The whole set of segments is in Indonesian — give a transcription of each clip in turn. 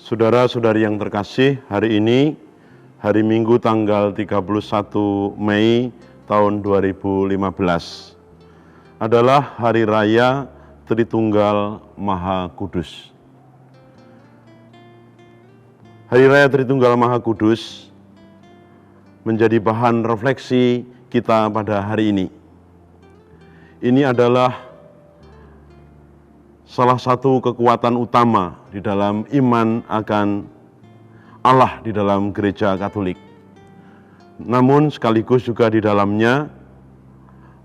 Saudara-saudari yang terkasih, hari ini, hari Minggu tanggal 31 Mei tahun 2015, adalah Hari Raya Tritunggal Maha Kudus. Hari Raya Tritunggal Maha Kudus menjadi bahan refleksi kita pada hari ini. Ini adalah salah satu kekuatan utama di dalam iman akan Allah di dalam Gereja Katolik. Namun sekaligus juga di dalamnya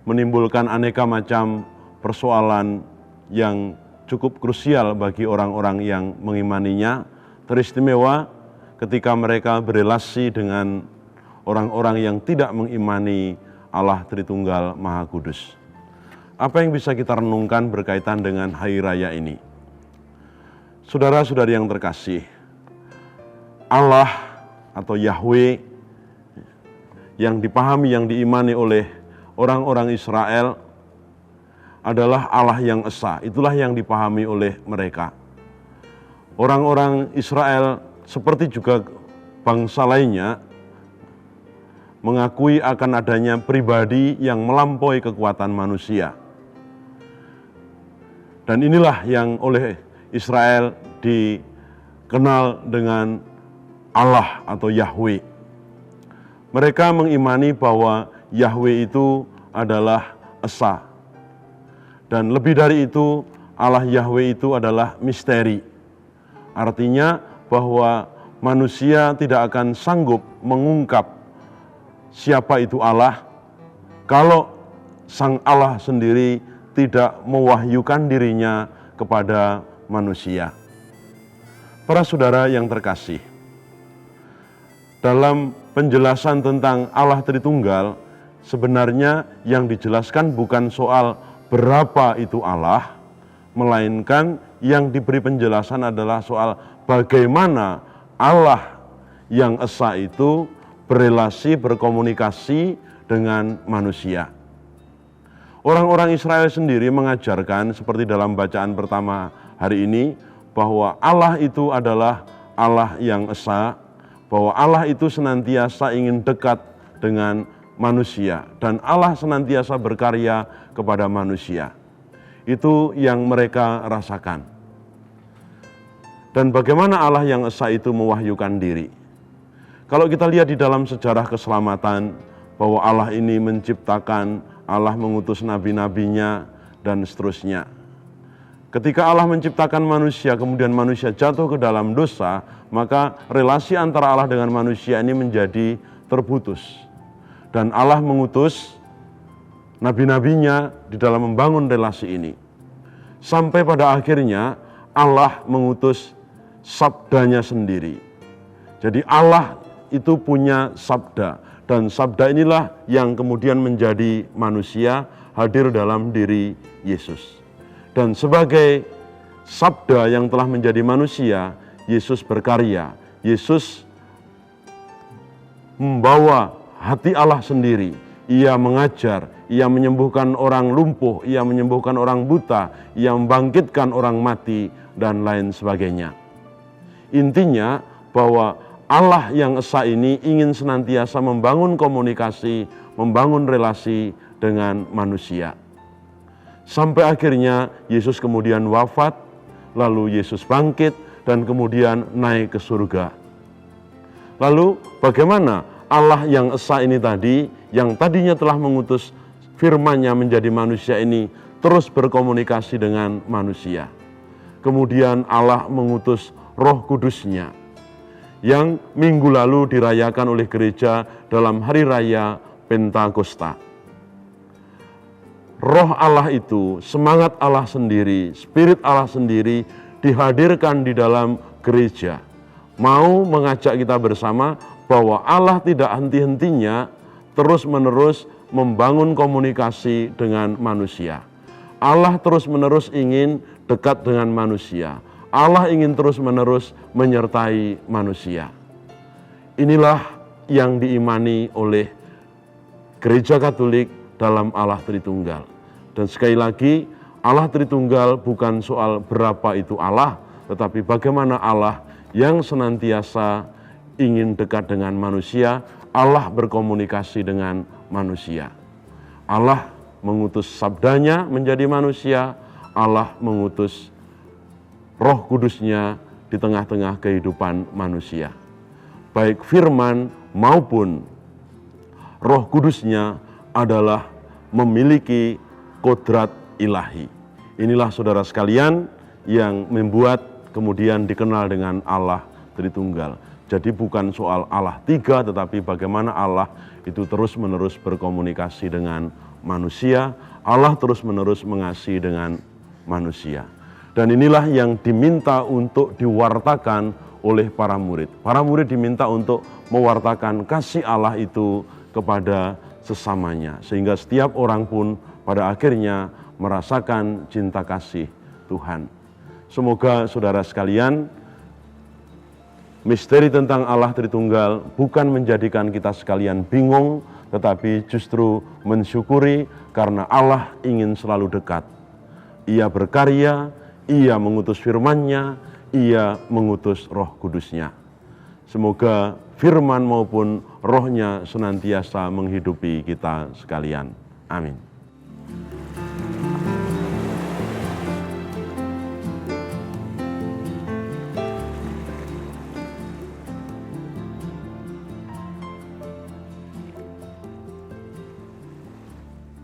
menimbulkan aneka macam persoalan yang cukup krusial bagi orang-orang yang mengimaninya, teristimewa ketika mereka berelasi dengan orang-orang yang tidak mengimani Allah Tritunggal Maha Kudus. Apa yang bisa kita renungkan berkaitan dengan hari raya ini? Saudara-saudari yang terkasih, Allah atau Yahweh yang dipahami, yang diimani oleh orang-orang Israel adalah Allah yang esa. Itulah yang dipahami oleh mereka. Orang-orang Israel seperti juga bangsa lainnya mengakui akan adanya pribadi yang melampaui kekuatan manusia. Dan inilah yang oleh Israel dikenal dengan Allah atau Yahweh. Mereka mengimani bahwa Yahweh itu adalah esa. Dan lebih dari itu, Allah Yahweh itu adalah misteri. Artinya bahwa manusia tidak akan sanggup mengungkap siapa itu Allah kalau Sang Allah sendiri tidak mewahyukan dirinya kepada manusia. Para saudara yang terkasih, dalam penjelasan tentang Allah Tritunggal, sebenarnya yang dijelaskan bukan soal berapa itu Allah, melainkan yang diberi penjelasan adalah soal bagaimana Allah yang esa itu berelasi, berkomunikasi dengan manusia. Orang-orang Israel sendiri mengajarkan seperti dalam bacaan pertama hari ini bahwa Allah itu adalah Allah yang esa, bahwa Allah itu senantiasa ingin dekat dengan manusia dan Allah senantiasa berkarya kepada manusia. Itu yang mereka rasakan. Dan bagaimana Allah yang esa itu mewahyukan diri? Kalau kita lihat di dalam sejarah keselamatan bahwa Allah ini menciptakan, Allah mengutus nabi-nabinya, dan seterusnya. Ketika Allah menciptakan manusia, kemudian manusia jatuh ke dalam dosa, maka relasi antara Allah dengan manusia ini menjadi terputus. Dan Allah mengutus nabi-nabinya di dalam membangun relasi ini. Sampai pada akhirnya Allah mengutus sabdanya sendiri. Jadi Allah itu punya sabda. Dan sabda inilah yang kemudian menjadi manusia, hadir dalam diri Yesus. Dan sebagai sabda yang telah menjadi manusia, Yesus berkarya. Yesus membawa hati Allah sendiri. Ia mengajar, ia menyembuhkan orang lumpuh, ia menyembuhkan orang buta, ia membangkitkan orang mati, dan lain sebagainya. Intinya bahwa Allah yang esa ini ingin senantiasa membangun komunikasi, membangun relasi dengan manusia. Sampai akhirnya Yesus kemudian wafat, lalu Yesus bangkit, dan kemudian naik ke surga. Lalu bagaimana Allah yang esa ini tadi, yang tadinya telah mengutus firman-Nya menjadi manusia ini, terus berkomunikasi dengan manusia. Kemudian Allah mengutus Roh Kudus-Nya, yang minggu lalu dirayakan oleh gereja dalam hari raya Pentakosta. Roh Allah itu, semangat Allah sendiri, spirit Allah sendiri dihadirkan di dalam gereja. Mau mengajak kita bersama bahwa Allah tidak henti-hentinya terus-menerus membangun komunikasi dengan manusia. Allah terus-menerus ingin dekat dengan manusia. Allah ingin terus-menerus menyertai manusia. Inilah yang diimani oleh Gereja Katolik dalam Allah Tritunggal. Dan sekali lagi, Allah Tritunggal bukan soal berapa itu Allah, tetapi bagaimana Allah yang senantiasa ingin dekat dengan manusia. Allah berkomunikasi dengan manusia. Allah mengutus sabdanya menjadi manusia. Allah mengutus Roh Kudusnya di tengah-tengah kehidupan manusia. Baik firman maupun Roh Kudusnya adalah memiliki kodrat ilahi. Inilah saudara sekalian yang membuat kemudian dikenal dengan Allah Tritunggal. Jadi bukan soal Allah tiga, tetapi bagaimana Allah itu terus-menerus berkomunikasi dengan manusia. Allah terus-menerus mengasihi dengan manusia. Dan inilah yang diminta untuk diwartakan oleh para murid. Para murid diminta untuk mewartakan kasih Allah itu kepada sesamanya. Sehingga setiap orang pun pada akhirnya merasakan cinta kasih Tuhan. Semoga saudara sekalian, misteri tentang Allah Tritunggal bukan menjadikan kita sekalian bingung, tetapi justru mensyukuri karena Allah ingin selalu dekat. Ia berkarya, Ia mengutus firman-Nya, Ia mengutus Roh Kudus-Nya. Semoga firman maupun Roh-Nya senantiasa menghidupi kita sekalian. Amin.